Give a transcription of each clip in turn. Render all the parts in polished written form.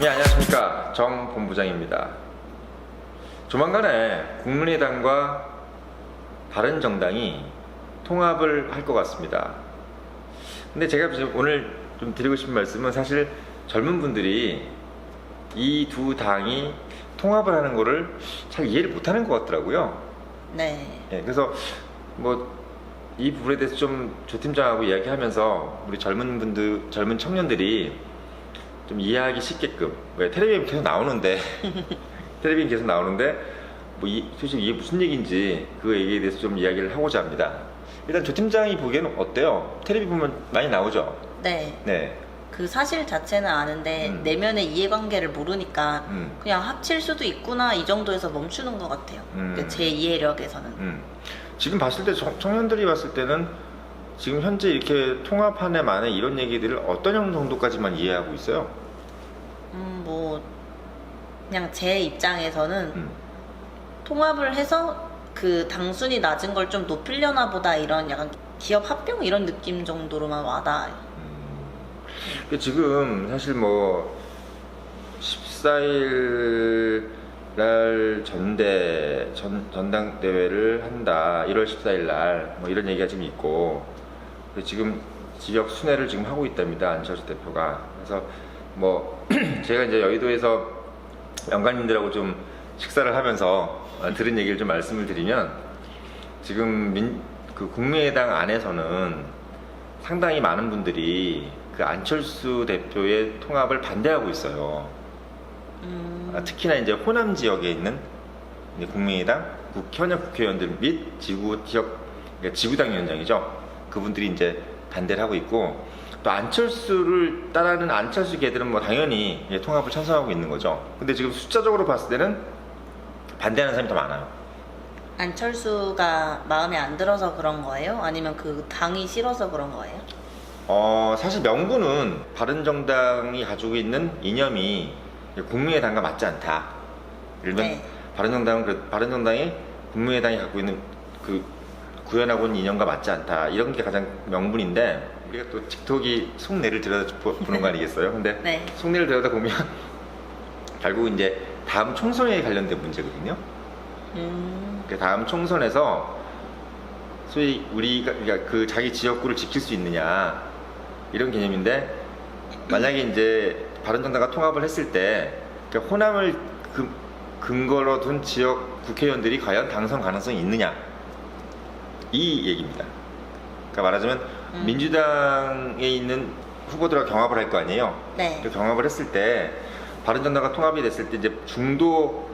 네, 안녕하십니까. 정 본부장입니다. 조만간에 국민의당과 바른정당이 통합을 할 것 같습니다. 근데 제가 오늘 좀 드리고 싶은 말씀은 사실 젊은 분들이 이 두 당이 통합을 하는 거를 잘 이해를 못하는 것 같더라고요. 네. 예, 그래서 뭐 이 부분에 대해서 좀 조 팀장하고 이야기하면서 우리 젊은 청년들이 좀 이해하기 쉽게끔, 왜 텔레비전 계속 나오는데 텔레비전 계속 나오는데 솔직히 이게 무슨 얘기인지 그 얘기에 대해서 좀 이야기를 하고자 합니다. 일단 조 팀장이 보기에는 어때요? 텔레비 보면 많이 나오죠? 네. 네. 그 사실 자체는 아는데 내면의 이해관계를 모르니까 그냥 합칠 수도 있구나 이 정도에서 멈추는 것 같아요. 제 이해력에서는. 지금 봤을 때 청년들이 봤을 때는 지금 현재 이렇게 통합한 만에 이런 얘기들을 어떤 정도까지만 이해하고 있어요? 뭐 그냥 제 입장에서는 통합을 해서 그 당순이 낮은 걸 좀 높이려나 보다 이런 약간 기업 합병 이런 느낌 정도로만 와닿아요. 지금 사실 뭐 14일 날 전당대회를 한다. 1월 14일 날 뭐 이런 얘기가 지금 있고, 지금 지역 순회를 지금 하고 있답니다. 안철수 대표가. 그래서 뭐 제가 이제 여의도에서 영감님들하고 좀 식사를 하면서 들은 얘기를 좀 말씀을 드리면, 지금 그 국민의당 안에서는 상당히 많은 분들이 그 안철수 대표의 통합을 반대하고 있어요. 특히나 이제 호남 지역에 있는 국민의당 현역 국회의원들 및 그러니까 지구당 위원장이죠. 그분들이 이제 반대를 하고 있고, 또 안철수를 따르는 안철수 계들은 뭐 당연히 통합을 찬성하고 있는 거죠. 근데 지금 숫자적으로 봤을 때는 반대하는 사람이 더 많아요. 안철수가 마음에 안 들어서 그런 거예요? 아니면 그 당이 싫어서 그런 거예요? 사실 명분은 바른정당이 가지고 있는 이념이 국민의당과 맞지 않다. 예를 들면 네. 바른정당이 국민의당이 갖고 있는 그 구현하고 있는 이념과 맞지 않다. 이런 게 가장 명분인데, 우리가 또 직톡이 속내를 들여다보는 거 아니겠어요? 근데 네. 속내를 들여다보면 결국 이제 다음 총선에 관련된 문제거든요. 그 다음 총선에서 소위 우리가 그러니까 그 자기 지역구를 지킬 수 있느냐 이런 개념인데, 만약에 이제 바른정당과 통합을 했을 때 그러니까 호남을 근거로 둔 지역 국회의원들이 과연 당선 가능성이 있느냐 이 얘기입니다. 그러니까 말하자면 민주당에 있는 후보들과 경합을 할 거 아니에요. 네. 경합을 했을 때 바른정당과 통합이 됐을 때 이제 중도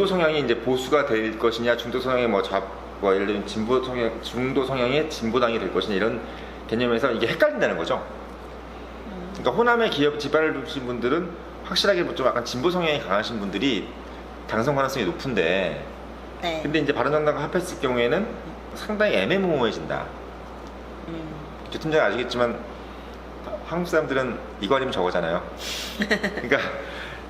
성향이 이제 보수가 될 것이냐, 중도 성향이 뭐 예를 들면 중도 성향의 진보당이 될 것이냐 이런 개념에서 이게 헷갈린다는 거죠. 그러니까 호남의 기업 지발을 두신 분들은 확실하게 좀 약간 진보 성향이 강하신 분들이 당선 가능성이 높은데, 네. 근데 이제 바른정당과 합했을 경우에는 상당히 애매모호해진다. 조 팀장이 아시겠지만 한국 사람들은 이거 아니면 저거잖아요. 그러니까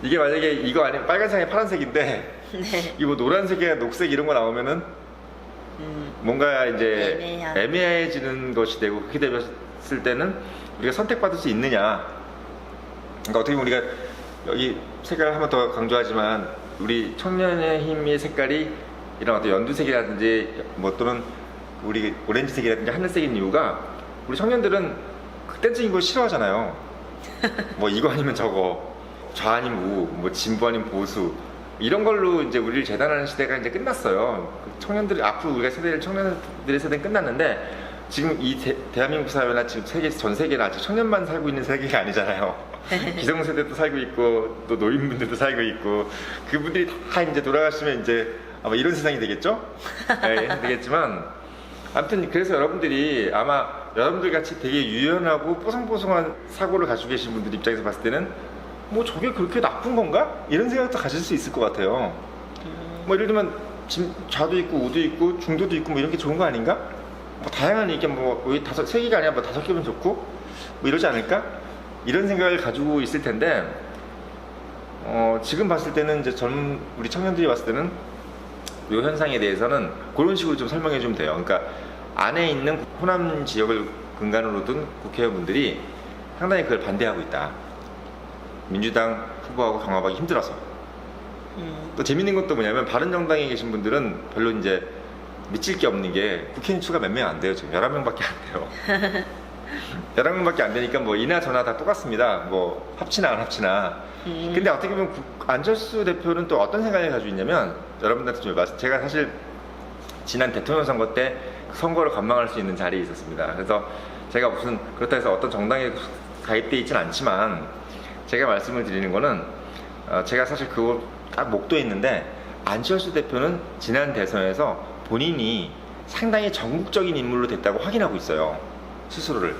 이게 만약에 이거 아니면 빨간색이 파란색인데 네. 이거 뭐 노란색이나 녹색 이런 거 나오면은 뭔가 이제 애매해지는 것이 되고, 그렇게 됐을 때는 우리가 선택받을 수 있느냐. 그러니까 어떻게 보면 우리가 여기 색깔을 한 번 더 강조하지만, 우리 청년의 힘의 색깔이 이런 어떤 연두색이라든지 뭐 또는 우리 오렌지색이라든지 하늘색인 이유가, 우리 청년들은 극단적인 걸 싫어하잖아요. 뭐 이거 아니면 저거, 좌 아니면 우, 뭐 진보 아니면 보수, 이런 걸로 이제 우리를 재단하는 시대가 이제 끝났어요. 청년들이 앞으로 우리가 청년들의 세대는 끝났는데, 지금 이 대한민국 사회나 지금 전 세계는 아직 청년만 살고 있는 세계가 아니잖아요. 기성세대도 살고 있고 또 노인분들도 살고 있고, 그분들이 다 이제 돌아가시면 이제 아마 이런 세상이 되겠죠? 네, 되겠지만 아무튼 그래서 아마 여러분들 같이 되게 유연하고 뽀송뽀송한 사고를 가지고 계신 분들 입장에서 봤을 때는 뭐 저게 그렇게 나쁜 건가? 이런 생각도 가질 수 있을 것 같아요. 뭐 예를 들면 좌도 있고 우도 있고 중도도 있고 뭐 이런 게 좋은 거 아닌가? 뭐 다양한 이게 뭐 세 개가 아니라 뭐 5개면 좋고 뭐 이러지 않을까? 이런 생각을 가지고 있을 텐데, 지금 봤을 때는 이제 우리 청년들이 봤을 때는 이 현상에 대해서는 그런 식으로 좀 설명해 주면 돼요. 그러니까 안에 있는 호남 지역을 근간으로 둔 국회의원분들이 상당히 그걸 반대하고 있다. 민주당 후보하고 경합하기 힘들어서. 또 재밌는 것도 뭐냐면 바른정당에 계신 분들은 별로 이제 미칠 게 없는 게 국회의원 수가 몇 명 안 돼요. 지금 11명밖에 안 돼요. 11명밖에 안 되니까 뭐 이나 저나 다 똑같습니다. 뭐 합치나 안 합치나. 근데 어떻게 보면 안철수 대표는 또 어떤 생각을 가지고 있냐면, 여러분들한테 좀 말씀, 제가 사실 지난 대통령 선거 때 선거를 관망할 수 있는 자리에 있었습니다. 그래서 제가 무슨 그렇다 해서 어떤 정당에 가입돼 있진 않지만, 제가 말씀을 드리는 거는 제가 사실 그걸 딱 목도했는데, 안철수 대표는 지난 대선에서 본인이 상당히 전국적인 인물로 됐다고 확인하고 있어요. 스스로를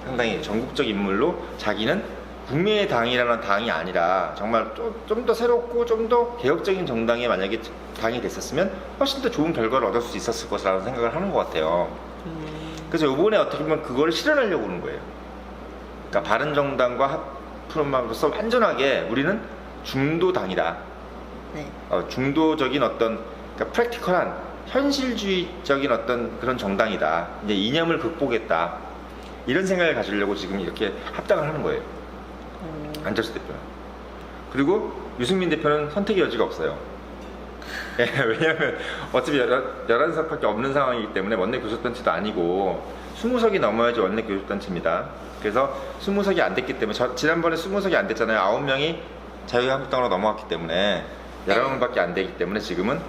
상당히 전국적 인물로, 자기는 국민의당이라는 당이 아니라 정말 좀 더 새롭고 좀 더 개혁적인 정당에 만약에 당이 됐었으면 훨씬 더 좋은 결과를 얻을 수 있었을 것이라는 생각을 하는 것 같아요. 그래서 이번에 어떻게 보면 그걸 실현하려고 하는 거예요. 그러니까 바른정당과 합프로서 완전하게 우리는 중도당이다. 네. 중도적인 어떤, 그러니까 프랙티컬한 현실주의적인 어떤 그런 정당이다. 이제 이념을 극복했다. 이런 생각을 가지려고 지금 이렇게 합당을 하는 거예요. 안철수 대표는. 그리고 유승민 대표는 선택의 여지가 없어요. 예, 왜냐하면 어차피 11석밖에 없는 상황이기 때문에 원내 교섭단체도 아니고 20석이 넘어야지 원내 교섭단체입니다. 그래서 20석이 안 됐기 때문에, 지난번에 20석이 안 됐잖아요. 9명이 자유한국당으로 넘어갔기 때문에 11명밖에 안 되기 때문에 지금은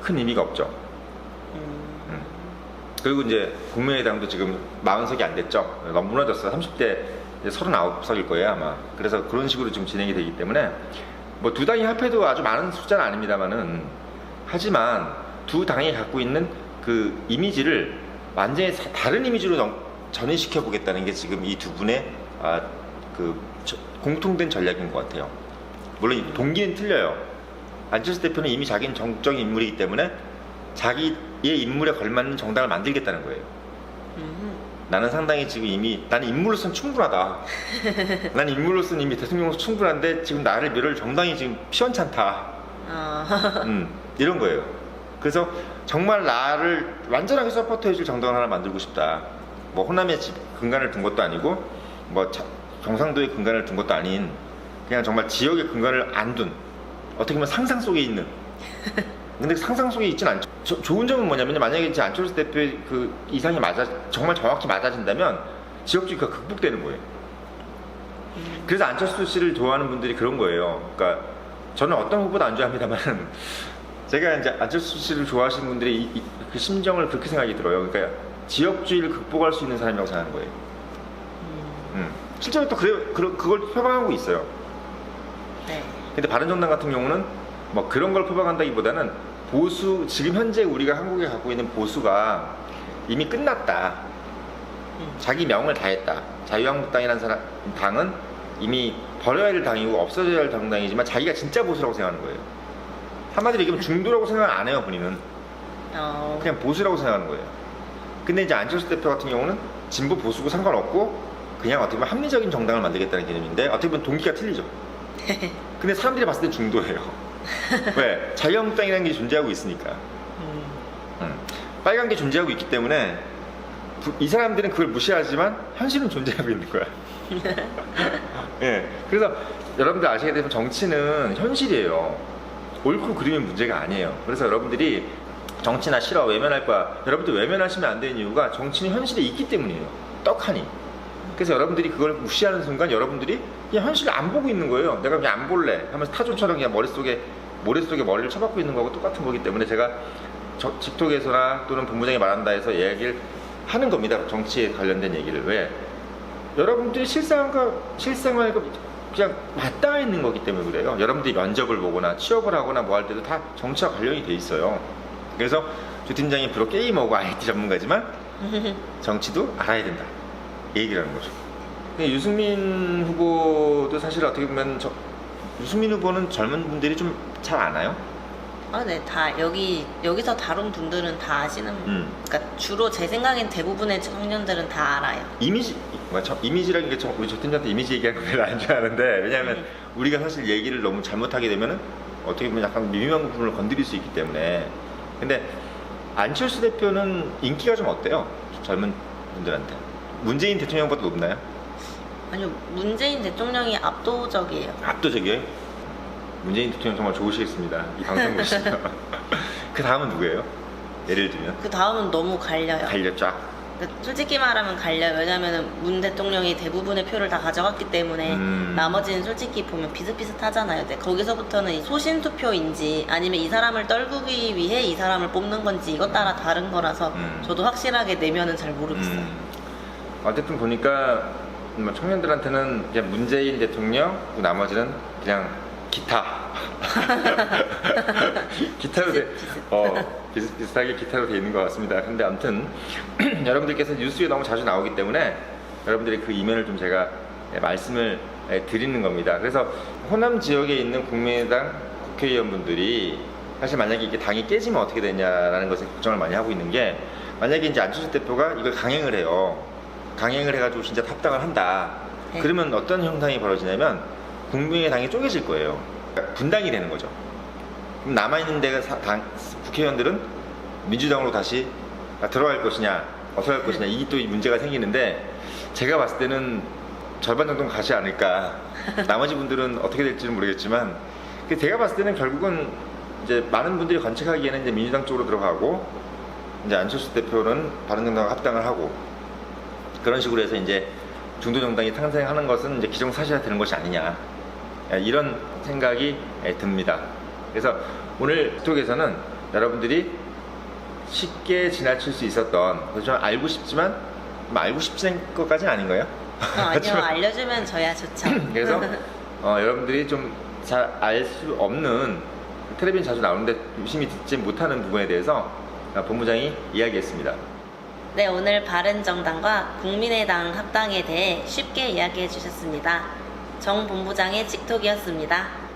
큰 의미가 없죠. 그리고 이제 국민의당도 지금 40석이 안 됐죠. 너무 무너졌어요. 30대 39석일 거예요 아마. 그래서 그런 식으로 지금 진행이 되기 때문에 뭐 두 당이 합해도 아주 많은 숫자는 아닙니다만은, 하지만 두 당이 갖고 있는 그 이미지를 완전히 다른 이미지로 전환시켜 보겠다는 게 지금 이 두 분의 공통된 전략인 것 같아요. 물론 동기는 틀려요. 안철수 대표는 이미 자기는 정적인 인물이기 때문에 자기의 인물에 걸맞는 정당을 만들겠다는 거예요. 나는 상당히 지금 이미, 나는 인물로서는 충분하다. 나는 인물로서는 이미 대통령으로서 충분한데 지금 나를 밀을 정당이 지금 시원찮다. 이런 거예요. 그래서 정말 나를 완전하게 서포트해줄 정당을 하나 만들고 싶다. 뭐 호남에 근간을 둔 것도 아니고 뭐 경상도에 근간을 둔 것도 아닌, 그냥 정말 지역에 근간을 안 둔, 어떻게 보면 상상 속에 있는. 근데 상상 속에 있진 않죠. 좋은 점은 뭐냐면, 만약에 이제 안철수 대표의 그 이상이 정말 정확히 맞아진다면 지역주의가 극복되는 거예요. 그래서 안철수 씨를 좋아하는 분들이 그런 거예요. 그러니까 저는 어떤 후보도 안 좋아합니다만 제가 이제 안철수 씨를 좋아하시는 분들이 그 심정을 그렇게 생각이 들어요. 그러니까 지역주의를 극복할 수 있는 사람이라고 생각하는 거예요. 실제로 또 그걸 표방하고 있어요. 네. 근데 바른정당 같은 경우는 뭐 그런 걸 표방한다기보다는 지금 현재 우리가 한국에 갖고 있는 보수가 이미 끝났다. 자기 명을 다했다. 자유한국당이라는 당은 이미 버려야 할 당이고 없어져야 할 정당이지만 자기가 진짜 보수라고 생각하는 거예요. 한마디로 얘기하면 중도라고 생각 안 해요, 본인은. 그냥 보수라고 생각하는 거예요. 근데 이제 안철수 대표 같은 경우는 진보 보수고 상관없고 그냥 어떻게 보면 합리적인 정당을 만들겠다는 개념인데, 어떻게 보면 동기가 틀리죠. 근데 사람들이 봤을 때 중도예요. 왜? 자유한국당이라는 게 존재하고 있으니까. 빨간 게 존재하고 있기 때문에 이 사람들은 그걸 무시하지만 현실은 존재하고 있는 거야. 예. 그래서 여러분들 아시게 되면 정치는 현실이에요. 옳고 그름의 문제가 아니에요. 그래서 여러분들이 정치나 싫어, 외면할 거야, 여러분들 외면하시면 안 되는 이유가 정치는 현실에 있기 때문이에요. 떡하니. 그래서 여러분들이 그걸 무시하는 순간 여러분들이 그냥 현실을 안 보고 있는 거예요. 내가 그냥 안 볼래 하면서 타조처럼 그냥 모래속에 머리를 쳐박고 있는 거하고 똑같은 거기 때문에, 제가 직톡에서나 또는 본부장이 말한다 해서 얘기를 하는 겁니다. 정치에 관련된 얘기를. 왜? 여러분들이 실생활과 그냥 맞닿아 있는 거기 때문에 그래요. 여러분들이 면접을 보거나 취업을 하거나 뭐 할 때도 다 정치와 관련이 돼 있어요. 그래서 조 팀장이 비록 게이머고 IT 전문가지만 정치도 알아야 된다, 이 얘기라는 거죠. 근데 유승민 후보도 사실 어떻게 보면 유승민 후보는 젊은 분들이 좀 잘 아나요? 네, 다 여기서 다룬 분들은 다 아시는. 그러니까 주로 제 생각엔 대부분의 청년들은 다 알아요. 이미지라는 게 우리 조 팀장한테 이미지 얘기하는 거 별로 안 좋아하는데, 왜냐하면 우리가 사실 얘기를 너무 잘못하게 되면은 어떻게 보면 약간 미묘한 부분을 건드릴 수 있기 때문에. 근데 안철수 대표는 인기가 좀 어때요? 젊은 분들한테. 문재인 대통령보다 높나요? 아니요, 문재인 대통령이 압도적이에요. 압도적이에요. 문재인 대통령 정말 좋으시겠습니다. 이 방송 보시면. 그 다음은 누구예요? 예를 들면 그 다음은 너무 갈려요. 달려 쫙. 그러니까 솔직히 말하면 갈려요. 왜냐면은 문 대통령이 대부분의 표를 다 가져갔기 때문에 나머지는 솔직히 보면 비슷비슷하잖아요. 근데 거기서부터는 이 소신 투표인지 아니면 이 사람을 떨구기 위해 이 사람을 뽑는 건지 이것 따라 다른 거라서 저도 확실하게 내면은 잘 모르겠어요. 어쨌든 보니까 뭐 청년들한테는 그냥 문재인 대통령, 나머지는 그냥 기타. 기타로 비슷하게 기타로 돼 있는 것 같습니다. 근데 아무튼 여러분들께서 뉴스에 너무 자주 나오기 때문에 여러분들이 그 이면을 좀 제가 말씀을 드리는 겁니다. 그래서 호남 지역에 있는 국민의당 국회의원분들이 사실 만약에 이게 당이 깨지면 어떻게 되냐라는 것에 걱정을 많이 하고 있는 게, 만약에 이제 안철수 대표가 이걸 강행을 해요. 강행을 해가지고 진짜 합당을 한다. 네. 그러면 어떤 현상이 벌어지냐면 국민의당이 쪼개질 거예요. 그러니까 분당이 되는 거죠. 그럼 남아있는 데가 국회의원들은 민주당으로 다시 들어갈 것이냐, 어떻게 할 것이냐, 이게 또 문제가 생기는데, 제가 봤을 때는 절반 정도는 가지 않을까. 나머지 분들은 어떻게 될지는 모르겠지만, 제가 봤을 때는 결국은 이제 많은 분들이 관측하기에는 이제 민주당 쪽으로 들어가고, 이제 안철수 대표는 바른정당과 합당을 하고, 그런 식으로 해서 이제 중도정당이 탄생하는 것은 이제 기정사실화 되는 것이 아니냐, 이런 생각이 듭니다. 그래서 오늘 톡에서는 여러분들이 쉽게 지나칠 수 있었던, 좀 알고 싶지만 알고 싶지 것까지는 아닌 거예요. 아니요, 알려주면 저야 좋죠. 그래서 여러분들이 좀 잘 알 수 없는, 텔레비전 자주 나오는데 유심히 듣지 못하는 부분에 대해서 본부장이 이야기했습니다. 네, 오늘 바른정당과 국민의당 합당에 대해 쉽게 이야기해 주셨습니다. 정 본부장의 틱톡이었습니다.